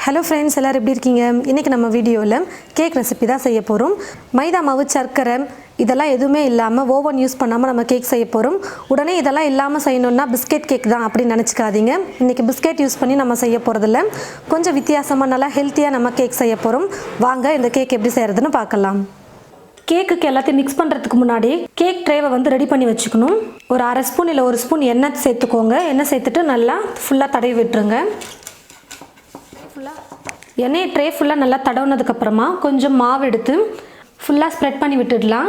Hello friends, எல்லோரும் எப்படி இருக்கீங்க? இன்றைக்கி நம்ம வீடியோவில் கேக் ரெசிபி தான் செய்ய போகிறோம். மைதா மாவு, சர்க்கரை இதெல்லாம் எதுவுமே இல்லாமல் ஓவன் யூஸ் பண்ணாமல் நம்ம கேக் செய்ய போகிறோம். உடனே இதெல்லாம் இல்லாமல் செய்யணுன்னா பிஸ்கெட் கேக் தான் அப்படின்னு நினச்சிக்காதீங்க. இன்றைக்கி பிஸ்கெட் யூஸ் பண்ணி நம்ம செய்ய போகிறதில்ல. கொஞ்சம் வித்தியாசமாக நல்லா ஹெல்த்தியாக நம்ம கேக் செய்ய போகிறோம். வாங்க இந்த கேக் எப்படி செய்கிறதுன்னு பார்க்கலாம். கேக்குக்கு எல்லாத்தையும் மிக்ஸ் பண்ணுறதுக்கு முன்னாடி கேக் ட்ரேவை ரெடி பண்ணி வச்சுக்கணும். ஒரு அரை ஸ்பூன் இல்லை 1 ஸ்பூன் எண்ணெய் சேர்த்துக்கோங்க. எண்ணெய் சேர்த்துட்டு நல்லா ஃபுல்லாக தடவி விட்டுருங்க. எண்ணெய் ட்ரே ஃபுல்லாக நல்லா தடவுனதுக்கப்புறமா கொஞ்சம் மாவு எடுத்து ஃபுல்லாக ஸ்ப்ரெட் பண்ணி விட்டுடலாம்.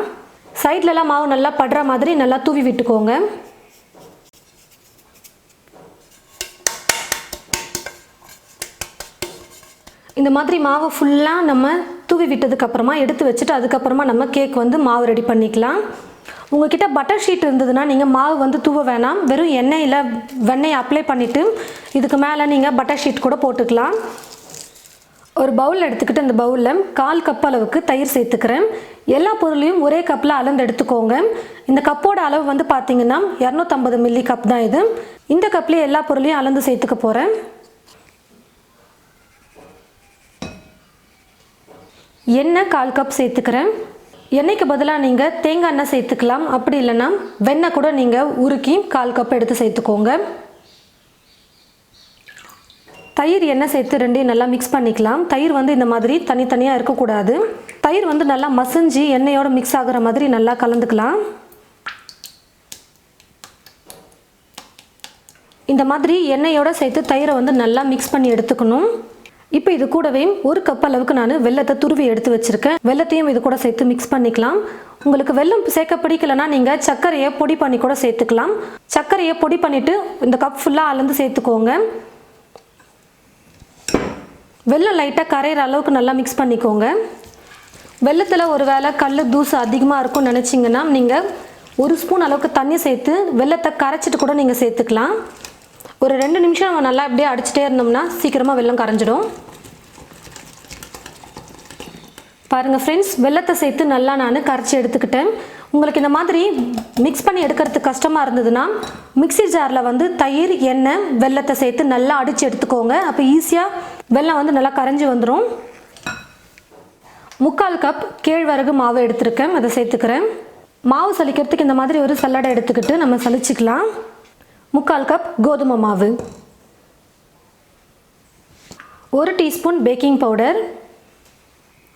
சைட்லலாம் மாவு நல்லா படுற மாதிரி நல்லா தூவி விட்டுக்கோங்க. இந்த மாதிரி மாவு ஃபுல்லாக நம்ம தூவி விட்டதுக்கப்புறமா எடுத்து வச்சுட்டு அதுக்கப்புறமா நம்ம கேக் மாவு ரெடி பண்ணிக்கலாம். உங்கள்கிட்ட பட்டர் ஷீட் இருந்ததுன்னா நீங்கள் மாவு தூவ வேணாம். வெறும் எண்ணெயில் வெண்ணெய் அப்ளை பண்ணிவிட்டு இதுக்கு மேலே நீங்கள் பட்டர் ஷீட் கூட போட்டுக்கலாம். ஒரு பவுல் எடுத்துக்கிட்டு அந்த பவுலில் 1/4 கப் அளவுக்கு தயிர் சேர்த்துக்கிறேன். எல்லா பொருளையும் ஒரே கப்பில் அளந்து எடுத்துக்கோங்க. இந்த கப்போட அளவு பார்த்தீங்கன்னா 250 மில்லி கப் தான் இது. இந்த கப்லேயே எல்லா பொருளையும் அளந்து சேர்த்துக்க போகிறேன். எண்ணெய் 1/4 கப் சேர்த்துக்கிறேன். எண்ணெய்க்கு பதிலாக நீங்கள் தேங்காய் எண்ணெய் சேர்த்துக்கலாம். அப்படி இல்லைன்னா வெண்ணெய் கூட நீங்கள் உருக்கி 1/4 கப் எடுத்து சேர்த்துக்கோங்க. தயிர் எண்ணெய் சேர்த்து ரெண்டையும் நல்லா மிக்ஸ் பண்ணிக்கலாம். தயிர் இந்த மாதிரி தனித்தனியாக இருக்கக்கூடாது. தயிர் நல்லா மசிஞ்சு எண்ணெயோடு மிக்ஸ் ஆகிற மாதிரி நல்லா கலந்துக்கலாம். இந்த மாதிரி எண்ணெயோடு சேர்த்து தயிரை நல்லா மிக்ஸ் பண்ணி எடுத்துக்கணும். இப்போ இது கூடவே 1 கப் அளவுக்கு நான் வெல்லத்தை துருவி எடுத்து வச்சுருக்கேன். வெல்லத்தையும் இது கூட சேர்த்து மிக்ஸ் பண்ணிக்கலாம். உங்களுக்கு வெல்லம் சேர்க்க பிடிக்கலன்னா நீங்கள் சர்க்கரையை பொடி பண்ணி கூட சேர்த்துக்கலாம். சர்க்கரையை பொடி பண்ணிவிட்டு இந்த கப் ஃபுல்லாக அளந்து சேர்த்துக்கோங்க. வெல்லம் லைட்டாக கரையிற அளவுக்கு நல்லா மிக்ஸ் பண்ணிக்கோங்க. வெல்லத்தில் ஒரு வேளை கல் தூசு அதிகமாக இருக்கும்னு நினச்சிங்கன்னா நீங்கள் 1 ஸ்பூன் அளவுக்கு தண்ணி சேர்த்து வெல்லத்தை கரைச்சிட்டு கூட நீங்கள் சேர்த்துக்கலாம். ஒரு 2 நிமிஷம் நம்ம நல்லா அப்படியே அடிச்சுட்டே இருந்தோம்னா சீக்கிரமாக வெல்லம் கரைஞ்சிடும். பாருங்கள் ஃப்ரெண்ட்ஸ், வெல்லத்தை சேர்த்து நல்லா நான் கரைச்சி எடுத்துக்கிட்டேன். உங்களுக்கு இந்த மாதிரி மிக்ஸ் பண்ணி எடுக்கிறதுக்கு கஷ்டமாக இருந்ததுன்னா மிக்ஸி ஜாரில் தயிர், எண்ணெய், வெல்லத்தை சேர்த்து நல்லா அடித்து எடுத்துக்கோங்க. அப்போ ஈஸியாக வெல்லம் நல்லா கரைஞ்சி வந்துடும். 3/4 கப் கேழ்வரகு மாவு எடுத்துருக்கேன், அதை சேர்த்துக்கிறேன். மாவு சலிக்கிறதுக்கு இந்த மாதிரி ஒரு சல்லடை எடுத்துக்கிட்டு நம்ம சலிச்சிக்கலாம். 3/4 கப் கோதுமை மாவு, 1 teaspoon baking powder,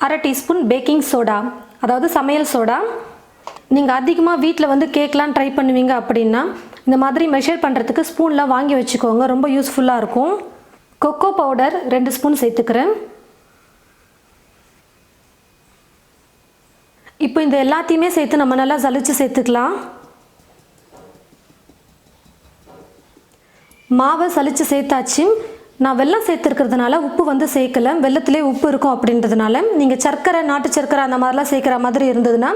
1/2 teaspoon baking soda, அதாவது சமையல் சோடா. நீங்கள் அதிகமாக வீட்டில் கேக்லாம் ட்ரை பண்ணுவீங்க அப்படின்னா இந்த மாதிரி மெஷர் பண்ணுறதுக்கு ஸ்பூன்லாம் வாங்கி வச்சுக்கோங்க, ரொம்ப யூஸ்ஃபுல்லாக இருக்கும். கொக்கோ பவுடர் 2 ஸ்பூன் சேர்த்துக்கிறேன். இப்போ இந்த எல்லாத்தையுமே சேர்த்து நம்ம நல்லா சலிச்சு சேர்த்துக்கலாம். மாவை சலிச்சு சேர்த்தாச்சு. நான் வெல்லம் சேர்த்துருக்கிறதுனால உப்பு சேர்க்கலை. வெல்லத்திலே உப்பு இருக்கும் அப்படின்றதுனால நீங்கள் சர்க்கரை, நாட்டு சர்க்கரை அந்த மாதிரிலாம் சேர்க்குற மாதிரி இருந்ததுன்னா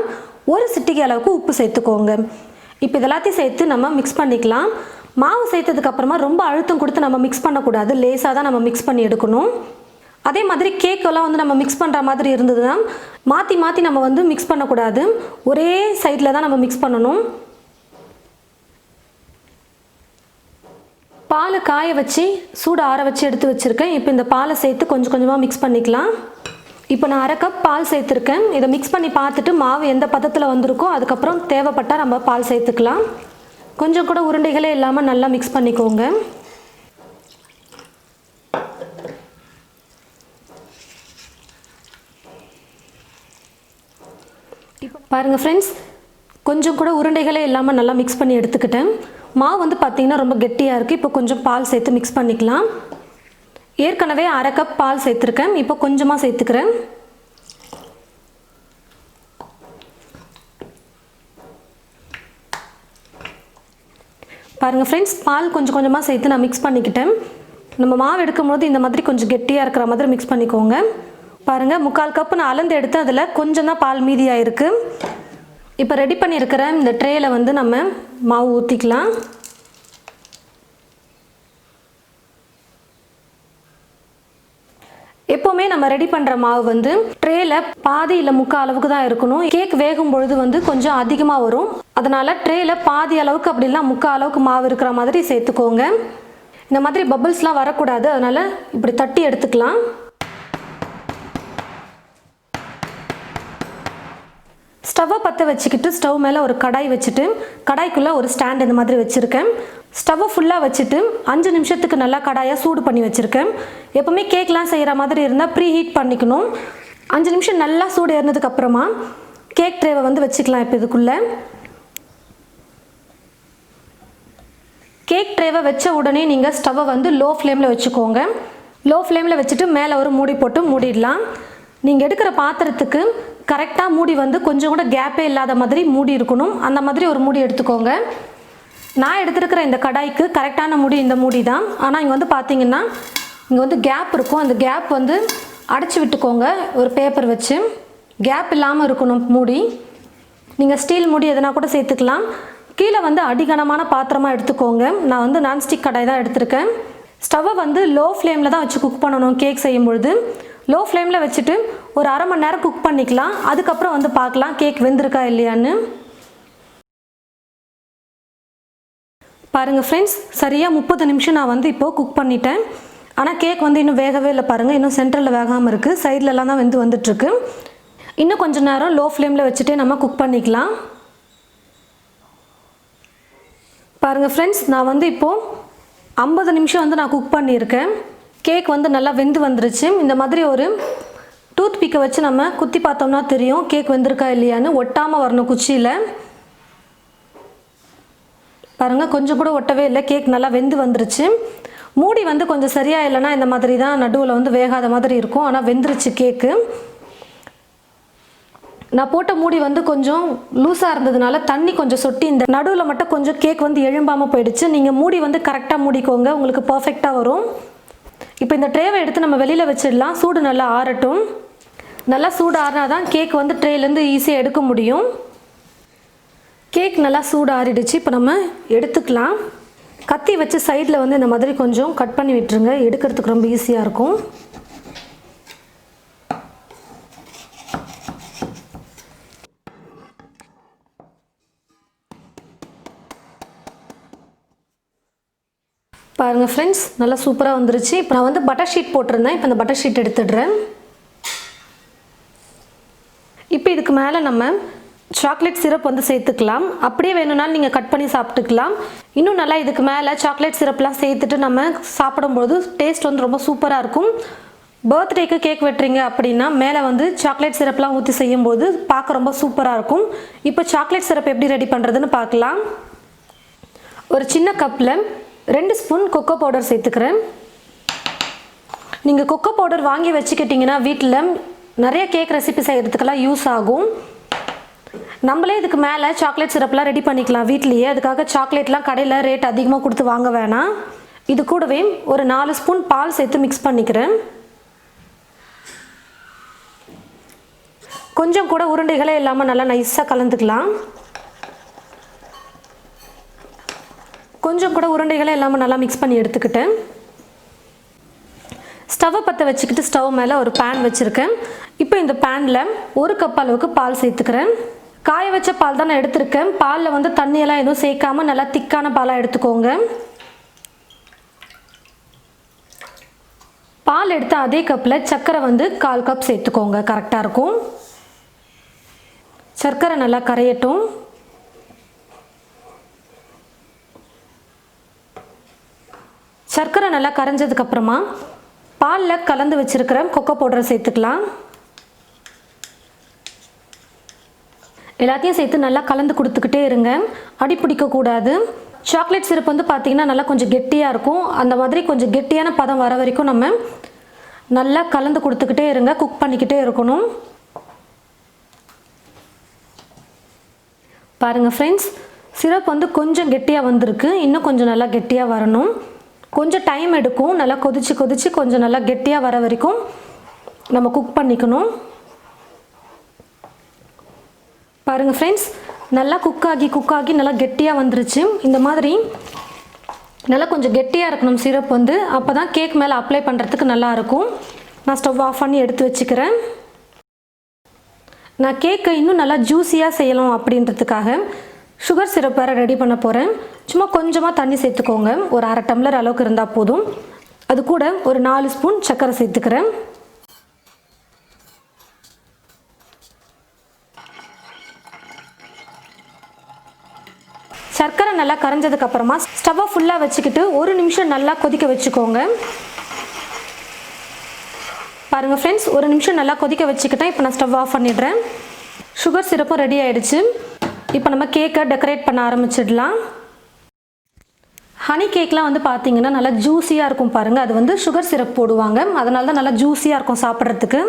1 சிட்டிகை அளவுக்கு உப்பு சேர்த்துக்கோங்க. இப்போ இதெல்லாத்தையும் சேர்த்து நம்ம மிக்ஸ் பண்ணிக்கலாம். மாவு சேர்த்ததுக்கப்புறமா ரொம்ப அழுத்தம் கொடுத்து நம்ம மிக்ஸ் பண்ணக்கூடாது. லேசாக தான் நம்ம மிக்ஸ் பண்ணி எடுக்கணும். அதே மாதிரி கேக்கெல்லாம் நம்ம மிக்ஸ் பண்ணுற மாதிரி இருந்ததுன்னா மாற்றி மாற்றி நம்ம மிக்ஸ் பண்ணக்கூடாது. ஒரே சைடில் தான் நம்ம மிக்ஸ் பண்ணணும். பால் காய வச்சு சூடு ஆற வச்சு எடுத்து வச்சுருக்கேன். இப்போ இந்த பாலை சேர்த்து கொஞ்சம் கொஞ்சமாக மிக்ஸ் பண்ணிக்கலாம். இப்போ நான் 1/2 கப் பால் சேர்த்துருக்கேன். இதை மிக்ஸ் பண்ணி பார்த்துட்டு மாவு எந்த பதத்தில் வந்திருக்கோ அதுக்கப்புறம் தேவைப்பட்டால் நம்ம பால் சேர்த்துக்கலாம். கொஞ்சம் கூட உருண்டைகளே இல்லாமல் நல்லா மிக்ஸ் பண்ணிக்கோங்க. இப்போ பாருங்கள் ஃப்ரெண்ட்ஸ், கொஞ்சம் கூட உருண்டைகளே இல்லாமல் நல்லா மிக்ஸ் பண்ணி எடுத்துக்கிட்டேன். மாவு பார்த்திங்கன்னா ரொம்ப கெட்டியாக இருக்குது. இப்போ கொஞ்சம் பால் சேர்த்து மிக்ஸ் பண்ணிக்கலாம். ஏற்கனவே 1/2 கப் பால் சேர்த்துருக்கேன். இப்போ கொஞ்சமாக சேர்த்துக்கிறேன். பாருங்கள் ஃப்ரெண்ட்ஸ், பால் கொஞ்சம் கொஞ்சமாக சேர்த்து நான் மிக்ஸ் பண்ணிக்கிட்டேன். நம்ம மாவு எடுக்கும்போது இந்த மாதிரி கொஞ்சம் கெட்டியாக இருக்கிற மாதிரி மிக்ஸ் பண்ணிக்கோங்க. பாருங்கள், 3/4 கப் நான் அளந்து எடுத்து அதில் கொஞ்சம் தான் பால் மீதியாக இருக்குது. இப்போ ரெடி பண்ணியிருக்கிற இந்த ட்ரேயில் நம்ம மாவு ஊற்றிக்கலாம். எப்போவுமே நம்ம ரெடி பண்ணுற மாவு ட்ரேயில் பாதி இல்லை 3/4 அளவுக்கு தான் இருக்கணும். கேக் வேகும் பொழுது கொஞ்சம் அதிகமாக வரும். அதனால் ட்ரேயில் பாதி அளவுக்கு அப்படி இல்லை 3/4 அளவுக்கு மாவு இருக்கிற மாதிரி சேர்த்துக்கோங்க. இந்த மாதிரி பபிள்ஸ்லாம் வரக்கூடாது, அதனால் இப்படி தட்டி எடுத்துக்கலாம். ஸ்டவ்வை பற்ற வச்சுக்கிட்டு ஸ்டவ் மேலே ஒரு கடாய் வச்சுட்டு கடாய்க்குள்ளே ஒரு ஸ்டாண்ட் இந்த மாதிரி வச்சுருக்கேன். ஸ்டவ்வை ஃபுல்லாக வச்சுட்டு 5 நிமிஷத்துக்கு நல்லா கடாயை சூடு பண்ணி வச்சுருக்கேன். எப்போவுமே கேக்லாம் செய்கிற மாதிரி இருந்தால் ப்ரீ ஹீட் பண்ணிக்கணும். 5 நிமிஷம் நல்லா சூடு ஏறினதுக்கப்புறமா கேக் ட்ரேவை வந்து வச்சுக்கலாம். இப்போ இதுக்குள்ளே கேக் ட்ரேவை வச்ச உடனே நீங்கள் ஸ்டவ்வை வந்து லோ ஃப்ளேமில் வச்சுக்கோங்க. லோ ஃப்ளேமில் வச்சுட்டு மேலே ஒரு மூடி போட்டு மூடிடலாம். நீங்கள் எடுக்கிற பாத்திரத்துக்கு கரெக்டாக மூடி வந்து கொஞ்சம் கூட கேப்பே இல்லாத மாதிரி மூடி இருக்கணும். அந்த மாதிரி ஒரு மூடி எடுத்துக்கோங்க. நான் எடுத்துருக்கிற இந்த கடாய்க்கு கரெக்டான மூடி இந்த மூடி தான். ஆனால் இங்கே வந்து பார்த்தீங்கன்னா இங்கே வந்து கேப் இருக்கும். அந்த கேப் வந்து அடைச்சி விட்டுக்கோங்க ஒரு பேப்பர் வச்சு. கேப் இல்லாமல் இருக்கணும் மூடி. நீங்கள் ஸ்டீல் மூடி எதனா கூட சேர்த்துக்கலாம். கீழே வந்து அடிகனமான பாத்திரமாக எடுத்துக்கோங்க. நான் வந்து நான்ஸ்டிக் கடாய் தான் எடுத்திருக்கேன். ஸ்டவ்வை வந்து லோ ஃப்ளேமில் தான் வச்சு குக் பண்ணணும். கேக் செய்யும் பொழுது லோ ஃப்ளேமில் வச்சுட்டு ஒரு அரை மணி நேரம் குக் பண்ணிக்கலாம். அதுக்கப்புறம் வந்து பார்க்கலாம் கேக் வெந்திருக்கா இல்லையான்னு. பாருங்கள் ஃப்ரெண்ட்ஸ், சரியாக 30 நிமிஷம் நான் வந்து இப்போது குக் பண்ணிட்டேன். ஆனால் கேக் வந்து இன்னும் வேகவே இல்லை பாருங்கள். இன்னும் சென்டரில் வேகாமல் இருக்குது. சைட்லலாம் தான் வந்துட்டுருக்கு. இன்னும் கொஞ்சம் நேரம் லோ ஃப்ளேமில் வச்சுட்டே நம்ம குக் பண்ணிக்கலாம். பாருங்கள் ஃப்ரெண்ட்ஸ், நான் வந்து இப்போது 50 நிமிஷம் வந்து நான் குக் பண்ணியிருக்கேன். கேக் வந்து நல்லா வெந்து வந்துருச்சு. இந்த மாதிரி ஒரு டூத் பிக்கை வச்சு நம்ம குத்தி பார்த்தோம்னா தெரியும் கேக் வெந்திருக்கா இல்லையான்னு. ஒட்டாமல் வரணும் குச்சியில். பாருங்கள், கொஞ்சம் கூட ஒட்டவே இல்லை. கேக் நல்லா வெந்து வந்துருச்சு. மூடி வந்து கொஞ்சம் சரியாக இல்லைன்னா இந்த மாதிரி தான் நடுவில் வந்து வேகாத மாதிரி இருக்கும். ஆனால் வெந்துருச்சு கேக்கு. நான் போட்ட மூடி வந்து கொஞ்சம் லூஸாக இருந்ததுனால தண்ணி கொஞ்சம் சொட்டி இந்த நடுவில் மட்டும் கொஞ்சம் கேக் வந்து எழும்பாமல் போயிடுச்சு. நீங்கள் மூடி வந்து கரெக்டாக மூடிக்கோங்க, உங்களுக்கு பர்ஃபெக்டாக வரும். இப்போ இந்த ட்ரேவை எடுத்து நம்ம வெளியில் வச்சிடலாம். சூடு நல்லா ஆறட்டும். நல்லா சூடு ஆறினா தான் கேக் வந்து ட்ரேலேருந்து ஈஸியாக எடுக்க முடியும். கேக் நல்லா சூடு ஆறிடுச்சு. இப்போ நம்ம எடுத்துக்கலாம். கத்தி வச்சு சைடில் வந்து இந்த மாதிரி கொஞ்சம் கட் பண்ணி விட்டுருங்க. எடுக்கிறதுக்கு ரொம்ப ஈஸியாக இருக்கும். பாருங்கள் ஃப்ரெண்ட்ஸ், நல்லா சூப்பராக வந்துருச்சு. இப்போ நான் வந்து பட்டர் ஷீட் போட்டிருந்தேன். இப்போ இந்த பட்டர் ஷீட் எடுத்துடுறேன். இப்போ இதுக்கு மேலே நம்ம சாக்லேட் சிரப் வந்து சேர்த்துக்கலாம். அப்படியே வேணும்னாலும் நீங்கள் கட் பண்ணி சாப்பிட்டுக்கலாம். இன்னும் நல்லா இதுக்கு மேலே சாக்லேட் சிரப்லாம் சேர்த்துட்டு நம்ம சாப்பிடும்போது டேஸ்ட் வந்து ரொம்ப சூப்பராக இருக்கும். பர்த்டேக்கு கேக் வெட்டுறீங்க அப்படின்னா மேலே வந்து சாக்லேட் சிரப்லாம் ஊற்றி செய்யும்போது பார்க்க ரொம்ப சூப்பராக இருக்கும். இப்போ சாக்லேட் சிரப் எப்படி ரெடி பண்ணுறதுன்னு பார்க்கலாம். ஒரு சின்ன கப்பில் 2 ஸ்பூன் கொக்கோ பவுடர் சேர்த்துக்கிறேன். நீங்கள் கொக்கோ பவுடர் வாங்கி வச்சுக்கிட்டிங்கன்னா வீட்டில் நிறைய கேக் ரெசிபி செய்கிறதுக்கெல்லாம் யூஸ் ஆகும். நம்மளே இதுக்கு மேலே சாக்லேட் சிரப்லாம் ரெடி பண்ணிக்கலாம் வீட்லேயே. அதுக்காக சாக்லேட்லாம் கடையில் ரேட் அதிகமாக கொடுத்து வாங்க வேணாம். இது கூடவே ஒரு 4 ஸ்பூன் பால் சேர்த்து மிக்ஸ் பண்ணிக்கிறேன். கொஞ்சம் கூட உருண்டைகளே இல்லாமல் நல்லா நைஸாக கலந்துக்கலாம். கொஞ்சம் கூட உருண்டைகளே இல்லாமல் நல்லா மிக்ஸ் பண்ணி எடுத்துக்கிட்டேன். ஸ்டவ்வை பற்ற வச்சுக்கிட்டு ஸ்டவ் மேலே ஒரு பேன் வச்சுருக்கேன். இப்போ இந்த பேனில் 1 கப் அளவுக்கு பால் சேர்த்துக்கிறேன். காய வச்ச பால் தான் நான் எடுத்திருக்கேன். பாலில் வந்து தண்ணியெல்லாம் எதுவும் சேர்க்காமல் நல்லா திக்கான பாலாக எடுத்துக்கோங்க. பால் எடுத்த அதே கப்பில் சர்க்கரை வந்து 1/4 கப் சேர்த்துக்கோங்க. கரெக்டாக இருக்கும். சர்க்கரை நல்லா கரையட்டும். சர்க்கரை நல்லா கரைஞ்சதுக்கப்புறமா பாலில் கலந்து வச்சுருக்கிற கொக்கோ பவுடரை சேர்த்துக்கலாம். எல்லாத்தையும் சேர்த்து நல்லா கலந்து கொடுத்துக்கிட்டே இருங்க. அடி பிடிக்கக்கூடாது. சாக்லேட் சிரப் வந்து பார்த்திங்கன்னா நல்லா கொஞ்சம் கெட்டியாக இருக்கும். அந்த மாதிரி கொஞ்சம் கெட்டியான பதம் வர வரைக்கும் நம்ம நல்லா கலந்து கொடுத்துக்கிட்டே இருங்க. குக் பண்ணிக்கிட்டே இருக்கணும். பாருங்கள் ஃப்ரெண்ட்ஸ், சிரப் வந்து கொஞ்சம் கெட்டியாக வந்திருக்கு. இன்னும் கொஞ்சம் நல்லா கெட்டியாக வரணும். கொஞ்சம் டைம் எடுக்கும். நல்லா கொதிச்சு கொஞ்சம் நல்லா கெட்டியாக வர வரைக்கும் நம்ம குக் பண்ணிக்கணும். பாருங்கள் ஃப்ரெண்ட்ஸ், நல்லா குக் ஆகி நல்லா கெட்டியாக வந்துருச்சு. இந்த மாதிரி நல்லா கொஞ்சம் கெட்டியாக இருக்கணும் சிரப் வந்து. அப்போ தான் கேக் மேலே அப்ளை பண்ணுறதுக்கு நல்லாயிருக்கும். நான் ஸ்டவ் ஆஃப் பண்ணி எடுத்து வச்சுக்கிறேன். நான் கேக்கை இன்னும் நல்லா ஜூஸியாக செய்யலாம் அப்படின்றதுக்காக சுகர் சிரப் வேறு ரெடி பண்ண போகிறேன். சும்மா கொஞ்சமாக தண்ணி சேர்த்துக்கோங்க. ஒரு அரை டம்ளர் அளவுக்கு இருந்தால் போதும். அது கூட ஒரு 4 ஸ்பூன் சர்க்கரை சேர்த்துக்கிறேன். சர்க்கரை நல்லா கரைஞ்சதுக்கப்புறமா ஸ்டவ்வை ஃபுல்லாக வச்சுக்கிட்டு 1 நிமிஷம் நல்லா கொதிக்க வச்சுக்கோங்க. பாருங்கள் ஃப்ரெண்ட்ஸ், 1 நிமிஷம் நல்லா கொதிக்க வச்சுக்கிட்டேன். இப்போ நான் ஸ்டவ் ஆஃப் பண்ணிடுறேன். சுகர் சிரப்பும் ரெடி ஆகிடுச்சு. இப்போ நம்ம கேக்கை டெக்கரேட் பண்ண ஆரம்பிச்சிடலாம். ஹனி கேக்லாம் வந்து பார்த்தீங்கன்னா நல்லா ஜூஸியாக இருக்கும் பாருங்கள். அது வந்து சுகர் சிரப் போடுவாங்க, அதனால தான் நல்லா ஜூஸியாக இருக்கும் சாப்பிட்றதுக்கு.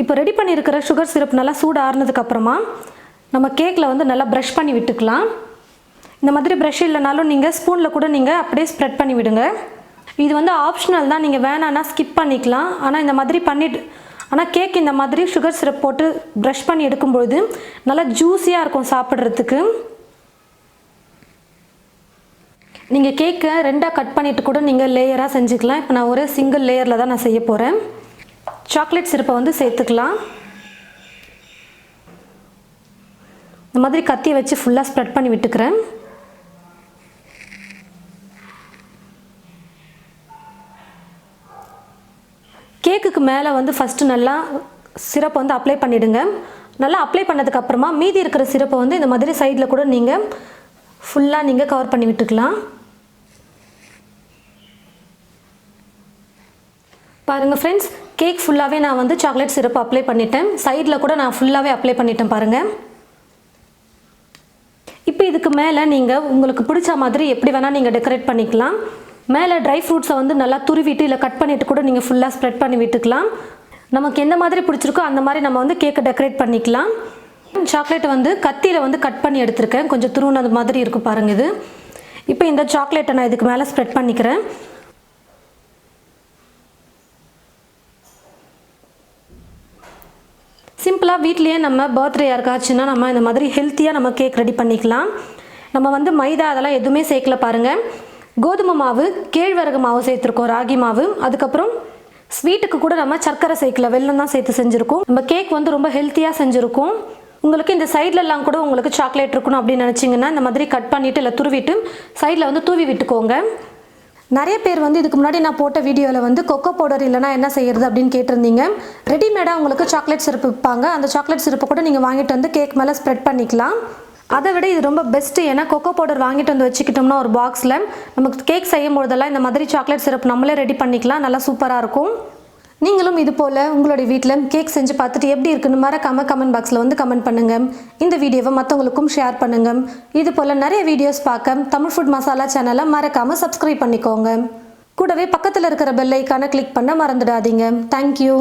இப்போ ரெடி பண்ணியிருக்கிற சுகர் சிரப் நல்லா சூடு ஆறுனதுக்கப்புறமா நம்ம கேக்கில் வந்து நல்லா ப்ரஷ் பண்ணி விட்டுக்கலாம். இந்த மாதிரி ப்ரஷ் இல்லைனாலும் நீங்கள் ஸ்பூனில் கூட நீங்கள் அப்படியே ஸ்ப்ரெட் பண்ணி விடுங்க. இது வந்து ஆப்ஷனல் தான், நீங்கள் வேணான்னா ஸ்கிப் பண்ணிக்கலாம். ஆனால் இந்த மாதிரி பண்ணிட்டு கேக் இந்த மாதிரி சுகர் சிரப் போட்டு ப்ரஷ் பண்ணி எடுக்கும்பொழுது நல்லா ஜூஸியாக இருக்கும் சாப்பிட்றதுக்கு. நீங்கள் கேக்கை 2ஆக கட் பண்ணிவிட்டு கூட நீங்கள் லேயராக செஞ்சுக்கலாம். இப்போ நான் ஒரு சிங்கிள் லேயரில் தான் நான் செய்ய போகிறேன். சாக்லேட் சிரப்பை வந்து சேர்த்துக்கலாம். இந்த மாதிரி கத்தியை வச்சு ஃபுல்லாக ஸ்ப்ரெட் பண்ணி விட்டுக்கிறேன். கேக்குக்கு மேலே வந்து ஃபஸ்ட்டு நல்லா சிரப்பை வந்து அப்ளை பண்ணிவிடுங்க. நல்லா அப்ளை பண்ணதுக்கப்புறமா மீதி இருக்கிற சிரப்பை வந்து இந்த மாதிரி சைடில் கூட நீங்கள் ஃபுல்லாக நீங்கள் கவர் பண்ணி விட்டுக்கலாம். பாருங்கள் ஃப்ரெண்ட்ஸ், கேக் ஃபுல்லாகவே நான் வந்து சாக்லேட் சிரப்பு அப்ளை பண்ணிட்டேன். சைடில் கூட நான் ஃபுல்லாகவே அப்ளை பண்ணிட்டேன் பாருங்கள். இப்போ இதுக்கு மேலே நீங்கள் உங்களுக்கு பிடிச்ச மாதிரி எப்படி வேணால் நீங்கள் டெக்கரேட் பண்ணிக்கலாம். மேலே ட்ரை ஃப்ரூட்ஸை வந்து நல்லா துருவிட்டு இல்லை கட் பண்ணிவிட்டு கூட நீங்கள் ஃபுல்லாக ஸ்ப்ரெட் பண்ணி விட்டுக்கலாம். நமக்கு எந்த மாதிரி பிடிச்சிருக்கோ அந்த மாதிரி நம்ம வந்து கேக்கை டெக்கரேட் பண்ணிக்கலாம். சாக்லேட்டை வந்து கத்தியில் வந்து கட் பண்ணி எடுத்திருக்கேன். கொஞ்சம் துருவுனது மாதிரி இருக்கும் பாருங்கள் இது. இப்போ இந்த சாக்லேட்டை நான் இதுக்கு மேலே ஸ்ப்ரெட் பண்ணிக்கிறேன். சிம்பிளாக வீட்லேயே நம்ம பர்த்டே யாருக்காச்சுன்னா நம்ம இந்த மாதிரி ஹெல்த்தியாக நம்ம கேக் ரெடி பண்ணிக்கலாம். நம்ம வந்து மைதா அதெல்லாம் எதுவுமே சேர்க்கல பாருங்கள். கோதுமை மாவு, கேழ்வரகு மாவு சேர்த்துருக்கோம், ராகி மாவு. அதுக்கப்புறம் ஸ்வீட்டுக்கு கூட நம்ம சர்க்கரை சேர்க்கல, வெல்லம் தான் சேர்த்து செஞ்சுருக்கோம். நம்ம கேக் வந்து ரொம்ப ஹெல்த்தியாக செஞ்சுருக்கோம். உங்களுக்கு இந்த சைட்லலாம் கூட உங்களுக்கு சாக்லேட் இருக்கணும் அப்படின்னு நினச்சிங்கன்னா இந்த மாதிரி கட் பண்ணிவிட்டு இல்லை துருவிட்டு சைடில் வந்து தூவி விட்டுக்கோங்க. நிறைய பேர் வந்து இதுக்கு முன்னாடி நான் போட்ட வீடியோவில் வந்து கொக்கோ பவுடர் இல்லைனா என்ன செய்யறது அப்படின்னு கேட்டிருந்தீங்க. ரெடிமேடாக உங்களுக்கு சாக்லேட் சிரப்பு விற்பாங்க. அந்த சாக்லேட் சிரப்பை கூட நீங்கள் வாங்கிட்டு வந்து கேக் மேலே ஸ்ப்ரெட் பண்ணிக்கலாம். அதை விட இது ரொம்ப பெஸ்ட்டு. ஏன்னா கொக்கோ பவுடர் வாங்கிட்டு வந்து வச்சுக்கிட்டோம்னா ஒரு பாக்ஸில் நமக்கு கேக் செய்யும் பொழுதெல்லாம் இந்த மாதிரி சாக்லேட் சிரப் நம்மளே ரெடி பண்ணிக்கலாம். நல்லா சூப்பராக இருக்கும். நீங்களும் இது போல் உங்களுடைய வீட்டில் கேக் செஞ்சு பார்த்துட்டு எப்படி இருக்குன்னு மறக்காமல் கமெண்ட் பாக்ஸில் வந்து கமெண்ட் பண்ணுங்கள். இந்த வீடியோவை மற்றவங்களுக்கும் ஷேர் பண்ணுங்கள். இது போல் நிறைய வீடியோஸ் பார்க்க தமிழ் ஃபுட் மசாலா சேனலை மறக்காமல் சப்ஸ்கிரைப் பண்ணிக்கோங்க. கூடவே பக்கத்தில் இருக்கிற பெல் ஐக்கானை கிளிக் பண்ண மறந்துடாதீங்க. தேங்க்யூ.